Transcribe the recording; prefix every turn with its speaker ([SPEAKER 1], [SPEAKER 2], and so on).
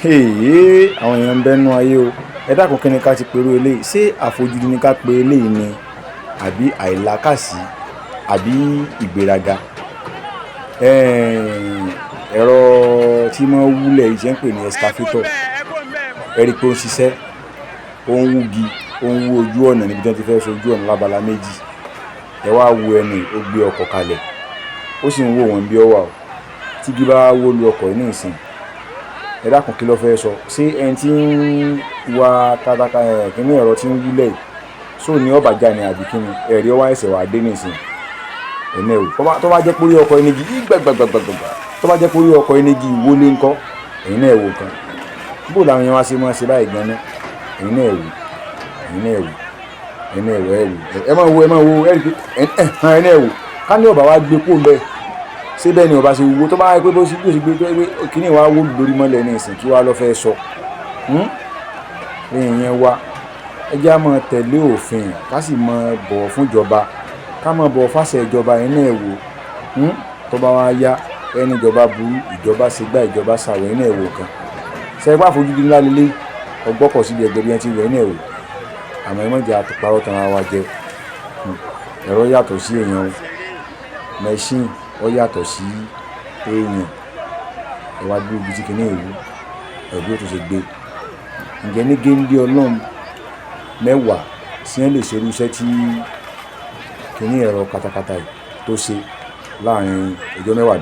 [SPEAKER 1] Àwọn èèyàn ń bẹ́nu ayé o. Ẹ dákun kí ni ká ti pèrò eléyìí? Ṣé àfojúdi ni ká pe eléyìí ni àbí àìlákàsí àbí ìgbéraga? Ẹ̀rọ tí wọ́n wúlẹ̀ yìí ṣe ń pè ní excavator. Ẹ rí i pé ó ń ṣiṣẹ́, ó ń wúgi, ó ń wú ojú ọ̀nà níbi tí wọ́n ti fẹ́ so ojú ọ̀nà lábala méjì. Ẹ wá wo ẹni ó gbé ọkọ̀ kalẹ̀, ó sì ń wò wọ́n bí ó wà o. Tí igi bá wó lu ọkọ̀ yìí ní ìsìn, ẹ dákun kí ló fẹ́ sọ? Ṣé ẹni tí ń wa kíní ẹ̀rọ tí ń wúlẹ̀ yìí sóò ní ọ̀bàjá ni àbí kí ni? Ẹ̀rí ọwọ́ ẹ̀sẹ̀ wà dé ní ìsìn. Ẹ̀mẹ́ o. Tó bá jẹ́ pé orí ọkọ̀ enigi gbàgbàgbàgbàgbà, tó bá jẹ́ pé orí ọkọ̀ enigi ìwọlé ńkọ́, ẹ̀yin náà wò kan. Bó làwọn yẹn wá sí máa ṣe báyìí gan-an? Ẹ̀yin náà wò, ẹ̀yin náà wò, ẹ̀yin náà wò, ẹ máa wo, ẹ rí pé ẹ̀yin náà wò. Ká ní ọba wa gbé kó ń bẹ́ẹ̀. Ṣé bẹ́ẹ̀ ni ọba ṣe wúwo tó bá yẹ pé bó ṣe gbé tó pé kíní wa wó lórí mọ́lẹ̀ ní ìsìn kí wá lọ fẹ́ sọ. Èèyàn wa, ẹ jẹ́ á máa tẹ̀lé òfin, ká sì máa bọ̀wọ̀ fún ìjọba, ká máa bọ̀wọ̀ fáṣẹ ìjọba yẹn náà wò. Tó bá wá yá ẹni ìjọba burú, ìjọba ṣe gbá ìjọba ṣàwọ̀ yẹn náà wò kan. Ṣé ẹ bá àfojúdi ńlá lélẹ̀ ọgbọ́kọ̀ síbi ẹgbẹ́ bí wọ́n ti wẹ̀ náà wò. Àmọ́ ẹ má jẹ́ àtùpàrọ̀ tán ara wa jẹ. Ẹ̀rọ yàtọ̀ sí èèyàn o. Machine ó yàtọ̀ sí èèyàn. Ẹ wá dúró ibi tí kìíní ìlú ẹ̀bí ó tún ṣe gbé. Ǹjẹ́ ní géńdé ọlọ́run 10 sí ẹ lè ṣerú iṣẹ́ tí kìíní ẹ̀rọ katakata yìí tó ṣe láàrin ọjọ́ 10.